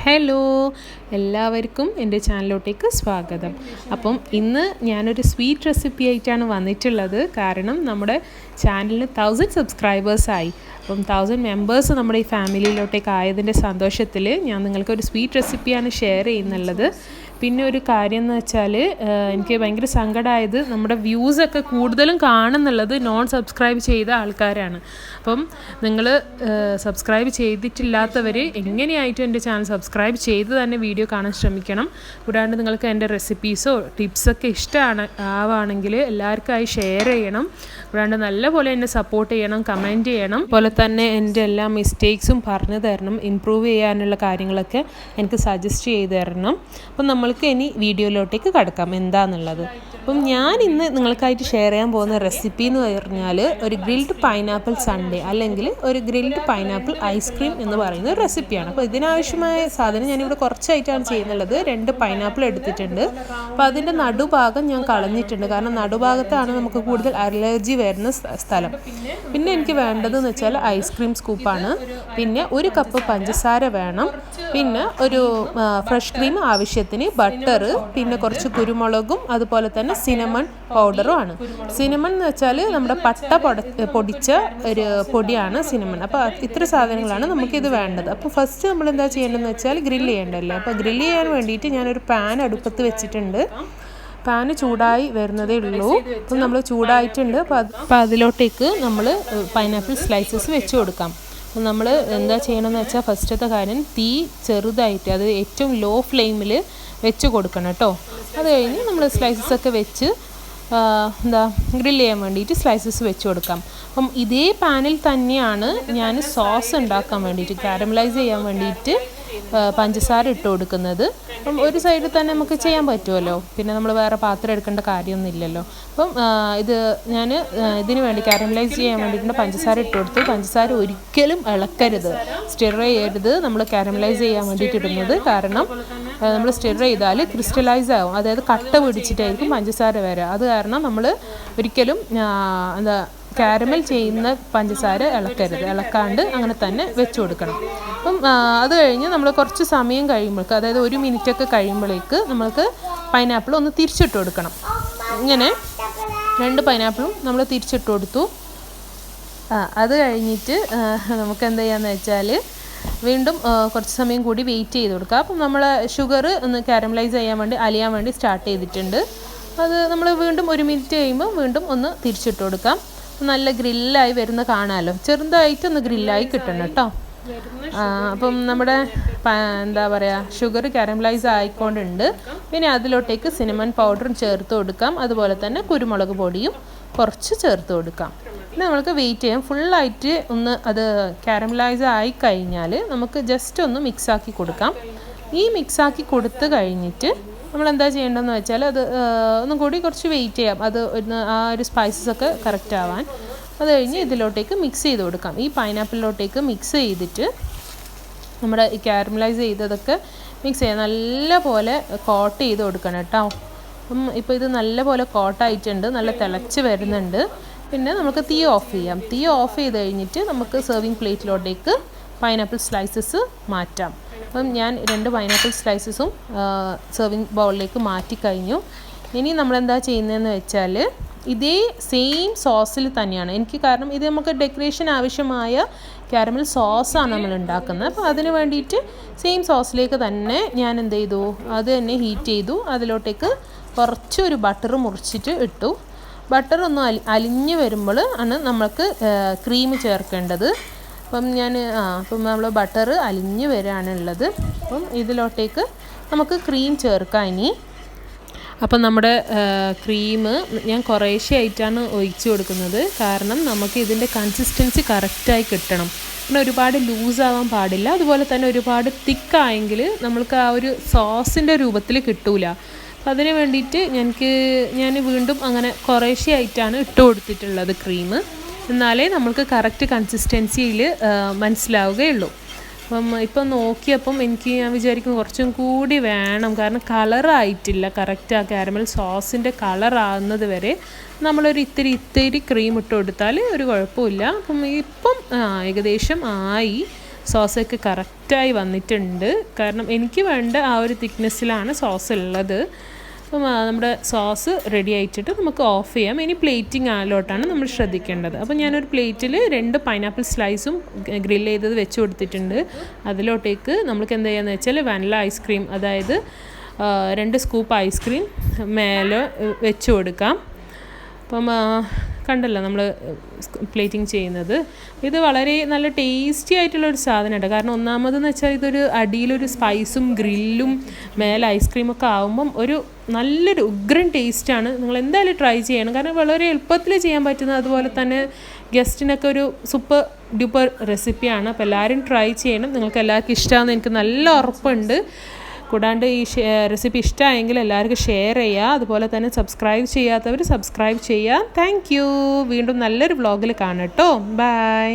Hello, എല്ലാവർക്കും എൻ്റെ ചാനലിലോട്ടേക്ക് സ്വാഗതം. അപ്പം ഇന്ന് ഞാനൊരു സ്വീറ്റ് റെസിപ്പി ആയിട്ടാണ് വന്നിട്ടുള്ളത്. കാരണം നമ്മുടെ ചാനലിന് 1000 സബ്സ്ക്രൈബേഴ്സായി. അപ്പം 1000 മെമ്പേഴ്സ് നമ്മുടെ ഈ ഫാമിലിയിലോട്ടേക്ക് ആയതിൻ്റെ സന്തോഷത്തിൽ ഞാൻ നിങ്ങൾക്കൊരു സ്വീറ്റ് റെസിപ്പിയാണ് ഷെയർ ചെയ്യുന്നുള്ളത്. പിന്നെ ഒരു കാര്യം എന്ന് വെച്ചാൽ എനിക്ക് ഭയങ്കര സങ്കടമായത് നമ്മുടെ വ്യൂസൊക്കെ കൂടുതലും കാണുന്നുള്ളത് നോൺ സബ്സ്ക്രൈബ് ചെയ്ത ആൾക്കാരാണ്. അപ്പം നിങ്ങൾ സബ്സ്ക്രൈബ് ചെയ്തിട്ടില്ലാത്തവർ എങ്ങനെയായിട്ടും എൻ്റെ ചാനൽ സബ്സ്ക്രൈബ് ചെയ്ത് തന്നെ വീഡിയോ കാണാൻ ശ്രമിക്കണം. കൂടാണ്ട് നിങ്ങൾക്ക് എൻ്റെ റെസിപ്പീസോ ടിപ്സൊക്കെ ആവുകയാണെങ്കിൽ എല്ലാവർക്കായി ഷെയർ ചെയ്യണം. കൂടാണ്ട് നല്ലപോലെ എന്നെ സപ്പോർട്ട് ചെയ്യണം, കമൻറ്റ് ചെയ്യണം. അതുപോലെ തന്നെ എൻ്റെ എല്ലാ മിസ്റ്റേക്സും പറഞ്ഞു തരണം, ഇമ്പ്രൂവ് ചെയ്യാനുള്ള കാര്യങ്ങളൊക്കെ എനിക്ക് സജസ്റ്റ് ചെയ്ത് തരണം. അപ്പം നമ്മൾക്ക് ഇനി വീഡിയോയിലോട്ടേക്ക് കടക്കാം എന്താണെന്നുള്ളത്. അപ്പം ഞാൻ ഇന്ന് നിങ്ങൾക്കായിട്ട് ഷെയർ ചെയ്യാൻ പോകുന്ന റെസിപ്പി എന്ന് പറഞ്ഞാൽ ഒരു ഗ്രിൽഡ് പൈനാപ്പിൾ സൺഡേ അല്ലെങ്കിൽ ഒരു ഗ്രിൽഡ് പൈനാപ്പിൾ ഐസ്ക്രീം എന്ന് പറയുന്ന ഒരു റെസിപ്പിയാണ്. അപ്പോൾ ഇതിനാവശ്യമായ സാധനം ഞാനിവിടെ കുറച്ചായിട്ടാണ് ചെയ്യുന്നുള്ളത്. 2 പൈനാപ്പിൾ എടുത്തിട്ടുണ്ട്. അപ്പോൾ അതിൻ്റെ നടുഭാഗം ഞാൻ കളഞ്ഞിട്ടുണ്ട്. കാരണം നടുഭാഗത്താണ് നമുക്ക് കൂടുതൽ അലർജി വരുന്ന സ്ഥലം. പിന്നെ എനിക്ക് വേണ്ടതെന്ന് വെച്ചാൽ ഐസ്ക്രീം സ്കൂപ്പാണ്. പിന്നെ 1 കപ്പ് പഞ്ചസാര വേണം. പിന്നെ ഒരു ഫ്രഷ് ക്രീം ആവശ്യത്തിന്, ബട്ടർ, പിന്നെ കുറച്ച് കുരുമുളകും അതുപോലെ തന്നെ സിനമൺ പൗഡറും ആണ്. സിനമൺ എന്ന് വെച്ചാൽ നമ്മുടെ പട്ട പൊടിച്ച ഒരു പൊടിയാണ് സിനമൺ. അപ്പോൾ ഇത്ര സാധനങ്ങളാണ് നമുക്കിത് വേണ്ടത്. അപ്പോൾ ഫസ്റ്റ് നമ്മൾ എന്താ ചെയ്യേണ്ടതെന്ന് വെച്ചാൽ ഗ്രില്ല് ചെയ്യേണ്ടതല്ലേ. അപ്പോൾ ഗ്രില്ല് ചെയ്യാൻ വേണ്ടിയിട്ട് ഞാനൊരു പാൻ അടുപ്പത്ത് വെച്ചിട്ടുണ്ട്. പാന് ചൂടായി വരുന്നതേ ഉള്ളൂ. അപ്പം നമ്മൾ ചൂടായിട്ടുണ്ട്. അപ്പോൾ അതിലോട്ടേക്ക് നമ്മൾ പൈനാപ്പിൾ സ്ലൈസസ് വെച്ച് കൊടുക്കാം. അപ്പം നമ്മൾ എന്താ ചെയ്യണമെന്ന് വെച്ചാൽ ഫസ്റ്റത്തെ കാര്യം തീ ചെറുതായിട്ട്, അത് ഏറ്റവും ലോ ഫ്ലെയിമിൽ വെച്ച് കൊടുക്കണം കേട്ടോ. അത് കഴിഞ്ഞ് നമ്മൾ സ്ലൈസസൊക്കെ വെച്ച് ഗ്രില്ല് ചെയ്യാൻ വേണ്ടിയിട്ട് സ്ലൈസസ് വെച്ച് കൊടുക്കാം. അപ്പം ഇതേ പാനിൽ തന്നെയാണ് ഞാൻ സോസ് ഉണ്ടാക്കാൻ വേണ്ടിയിട്ട്, കാരമലൈസ് ചെയ്യാൻ വേണ്ടിയിട്ട് പഞ്ചസാര ഇട്ട് കൊടുക്കുന്നത്. അപ്പം ഒരു സൈഡിൽ തന്നെ നമുക്ക് ചെയ്യാൻ പറ്റുമല്ലോ, പിന്നെ നമ്മൾ വേറെ പാത്രം എടുക്കേണ്ട കാര്യമൊന്നുമില്ലല്ലോ. അപ്പം ഞാൻ ഇതിന് വേണ്ടി കാരമലൈസ് ചെയ്യാൻ വേണ്ടിയിട്ട് പഞ്ചസാര ഇട്ട് കൊടുത്തു. പഞ്ചസാര ഒരിക്കലും ഇളക്കരുത്, സ്റ്റിർ ചെയ്യരുത്. നമ്മൾ കാരമലൈസ് ചെയ്യാൻ വേണ്ടിയിട്ട് ഇടുന്നത്. കാരണം നമ്മൾ സ്റ്റിർ ചെയ്താൽ ക്രിസ്റ്റലൈസ് ആകും, അതായത് കട്ട പിടിച്ചിട്ടായിരിക്കും പഞ്ചസാര വരിക. അത് കാരണം നമ്മൾ ഒരിക്കലും കാരമൽ ചെയ്യുന്ന പഞ്ചസാര ഇളക്കാണ്ട് അങ്ങനെ തന്നെ വെച്ച് കൊടുക്കണം. അപ്പം അത് കഴിഞ്ഞ് നമ്മൾ കുറച്ച് സമയം കഴിയുമ്പോഴേക്ക്, അതായത് 1 മിനിറ്റൊക്കെ കഴിയുമ്പോഴേക്ക് നമ്മൾക്ക് പൈനാപ്പിൾ ഒന്ന് തിരിച്ചിട്ട് കൊടുക്കണം. ഇങ്ങനെ 2 പൈനാപ്പിളും നമ്മൾ തിരിച്ചിട്ട് കൊടുത്തു. അത് കഴിഞ്ഞിട്ട് നമുക്ക് എന്താ ചെയ്യാന്ന് വെച്ചാൽ വീണ്ടും കുറച്ച് സമയം കൂടി വെയിറ്റ് ചെയ്ത് കൊടുക്കുക. അപ്പം നമ്മൾ ഷുഗർ ഒന്ന് കാരമലൈസ് ചെയ്യാൻ വേണ്ടി അലിയാൻ വേണ്ടി സ്റ്റാർട്ട് ചെയ്തിട്ടുണ്ട്. അത് നമ്മൾ വീണ്ടും 1 മിനിറ്റ് കഴിയുമ്പോൾ വീണ്ടും ഒന്ന് തിരിച്ചിട്ട് കൊടുക്കാം. നല്ല ഗ്രില്ലായി വരുന്ന കാണാമല്ലോ, ചെറുതായിട്ടൊന്ന് ഗ്രില്ലായി കിട്ടണം കേട്ടോ. അപ്പം നമ്മുടെ എന്താ പറയുക, ഷുഗർ കാരമലൈസ് ആയിക്കൊണ്ടുണ്ട്. പിന്നെ അതിലോട്ടേക്ക് സിനമൺ പൗഡറും ചേർത്ത് കൊടുക്കാം. അതുപോലെ തന്നെ കുരുമുളക് പൊടിയും കുറച്ച് ചേർത്ത് കൊടുക്കാം. പിന്നെ നമുക്ക് വെയിറ്റ് ചെയ്യാം. ഫുള്ളായിട്ട് ഒന്ന് അത് കാരമലൈസ് ആയി കഴിഞ്ഞാൽ നമുക്ക് ജസ്റ്റ് ഒന്ന് മിക്സാക്കി കൊടുക്കാം. ഈ മിക്സാക്കി കൊടുത്ത് കഴിഞ്ഞിട്ട് നമ്മൾ എന്താ ചെയ്യേണ്ടതെന്ന് വെച്ചാൽ അത് ഒന്നും കൂടി കുറച്ച് വെയിറ്റ് ചെയ്യാം, അത് ആ ഒരു സ്പൈസസൊക്കെ കറക്റ്റ് ആവാൻ. അത് കഴിഞ്ഞ് ഇതിലോട്ടേക്ക് മിക്സ് ചെയ്ത് കൊടുക്കാം. ഈ പൈനാപ്പിളിലോട്ടേക്ക് മിക്സ് ചെയ്തിട്ട് നമ്മുടെ ഈ കാരമലൈസ് ചെയ്തതൊക്കെ മിക്സ് ചെയ്യാം. നല്ല പോലെ കോട്ട് ചെയ്ത് കൊടുക്കണം കേട്ടോ. അപ്പം ഇപ്പോൾ ഇത് നല്ല പോലെ കോട്ടായിട്ടുണ്ട്, നല്ല തിളച്ച് വരുന്നുണ്ട്. പിന്നെ നമുക്ക് തീ ഓഫ് ചെയ്യാം. തീ ഓഫ് ചെയ്ത് കഴിഞ്ഞിട്ട് നമുക്ക് സെർവിങ് പ്ലേറ്റിലോട്ടേക്ക് പൈനാപ്പിൾ സ്ലൈസസ് മാറ്റാം. അപ്പം ഞാൻ 2 പൈനാപ്പിൾ സ്ലൈസസും സെർവിങ് ബൗളിലേക്ക് മാറ്റിക്കഴിഞ്ഞു. ഇനി നമ്മളെന്താ ചെയ്യുന്നതെന്ന് വെച്ചാൽ ഇതേ സെയിം സോസിൽ തന്നെയാണ് കാരണം ഇത് നമുക്ക് ഡെക്കറേഷൻ ആവശ്യമായ കാരമൽ സോസാണ് നമ്മൾ ഉണ്ടാക്കുന്നത്. അപ്പോൾ അതിന് വേണ്ടിയിട്ട് സെയിം സോസിലേക്ക് തന്നെ ഞാൻ എന്ത് ചെയ്തു, അത് തന്നെ ഹീറ്റ് ചെയ്തു. അതിലോട്ടേക്ക് കുറച്ചൊരു ബട്ടർ മുറിച്ചിട്ട് ഇട്ടു. ബട്ടർ ഒന്ന് അലിഞ്ഞ് വരുമ്പോൾ ആണ് നമ്മൾക്ക് ക്രീം ചേർക്കേണ്ടത്. അപ്പം അപ്പം നമ്മൾ ബട്ടർ അലിഞ്ഞ് വരികയാണുള്ളത്. അപ്പം ഇതിലോട്ടേക്ക് നമുക്ക് ക്രീം ചേർക്കാം ഇനി. അപ്പം നമ്മുടെ ക്രീം ഞാൻ കുറേശ്ശെ ആയിട്ടാണ് ഒഴിച്ച് കൊടുക്കുന്നത്. കാരണം നമുക്ക് ഇതിൻ്റെ കൺസിസ്റ്റൻസി കറക്റ്റായി കിട്ടണം. പിന്നെ ഒരുപാട് ലൂസാവാൻ പാടില്ല, അതുപോലെ തന്നെ ഒരുപാട് തിക്കായെങ്കിൽ നമ്മൾക്ക് ആ ഒരു സോസിൻ്റെ രൂപത്തിൽ കിട്ടൂല. അപ്പം അതിന് വേണ്ടിയിട്ട് ഞാൻ വീണ്ടും അങ്ങനെ കുറേശ്ശെ ആയിട്ടാണ് ഇട്ട് കൊടുത്തിട്ടുള്ളത് ക്രീം. എന്നാലേ നമ്മൾക്ക് കറക്റ്റ് കൺസിസ്റ്റൻസിയിൽ മനസ്സിലാവുകയുള്ളൂ. അപ്പം ഇപ്പം നോക്കിയപ്പം ഞാൻ വിചാരിക്കും കുറച്ചും കൂടി വേണം. കാരണം കളറായിട്ടില്ല കറക്റ്റ്. ആ കാരമൽ സോസിൻ്റെ കളറാകുന്നത് വരെ നമ്മളൊരു ഇത്തിരി ക്രീം ഇട്ട് കൊടുത്താൽ ഒരു കുഴപ്പമില്ല. അപ്പം ഇപ്പം ഏകദേശം ആയി. സോസൊക്കെ കറക്റ്റായി വന്നിട്ടുണ്ട്. കാരണം എനിക്ക് വേണ്ട ആ ഒരു തിക്നെസ്സിലാണ് സോസ് ഉള്ളത്. അപ്പം നമ്മുടെ സോസ് റെഡി ആയിട്ടിട്ട് നമുക്ക് ഓഫ് ചെയ്യാം. ഇനി പ്ലേറ്റിംഗ് ആലോട്ടാണ് നമ്മൾ ശ്രദ്ധിക്കേണ്ടത്. അപ്പോൾ ഞാനൊരു പ്ലേറ്റിൽ 2 പൈനാപ്പിൾ സ്ലൈസും ഗ്രിൽ ചെയ്തത് വെച്ച് കൊടുത്തിട്ടുണ്ട്. അതിലോട്ടേക്ക് നമുക്ക് എന്താ ചെയ്യുകയെന്ന് വെച്ചാൽ വാനില ഐസ്ക്രീം, അതായത് 2 സ്കൂപ്പ് ഐസ്ക്രീം മേലെ വെച്ച് കൊടുക്കാം. അപ്പം കണ്ടല്ലോ നമ്മൾ പ്ലേറ്റിംഗ് ചെയ്യുന്നത്. ഇത് വളരെ നല്ല ടേസ്റ്റി ആയിട്ടുള്ളൊരു സാധനമുണ്ട്. കാരണം ഒന്നാമതെന്ന് വെച്ചാൽ ഇതൊരു അടിയിലൊരു സ്പൈസും ഗ്രില്ലും മേലെ ഐസ്ക്രീമൊക്കെ ആകുമ്പം ഒരു നല്ലൊരു ഉഗ്രൻ ടേസ്റ്റാണ്. നിങ്ങൾ എന്തായാലും ട്രൈ ചെയ്യണം. കാരണം വളരെ എളുപ്പത്തിൽ ചെയ്യാൻ പറ്റുന്ന, അതുപോലെ തന്നെ ഗസ്റ്റിനൊക്കെ ഒരു സൂപ്പർ ഡ്യൂപ്പർ റെസിപ്പിയാണ്. അപ്പോൾ എല്ലാവരും ട്രൈ ചെയ്യണം. നിങ്ങൾക്ക് എല്ലാവർക്കും ഇഷ്ടമാണെന്ന് എനിക്ക് നല്ല ഉറപ്പുണ്ട്. കൂടാണ്ട് ഈ റെസിപ്പി ഇഷ്ടമായെങ്കിൽ എല്ലാവർക്കും ഷെയർ ചെയ്യുക. അതുപോലെ തന്നെ സബ്സ്ക്രൈബ് ചെയ്യാത്തവർ സബ്സ്ക്രൈബ് ചെയ്യുക. Thank you. വീണ്ടും നല്ലൊരു വ്ളോഗിൽ കാണാം കേട്ടോ. ബൈ.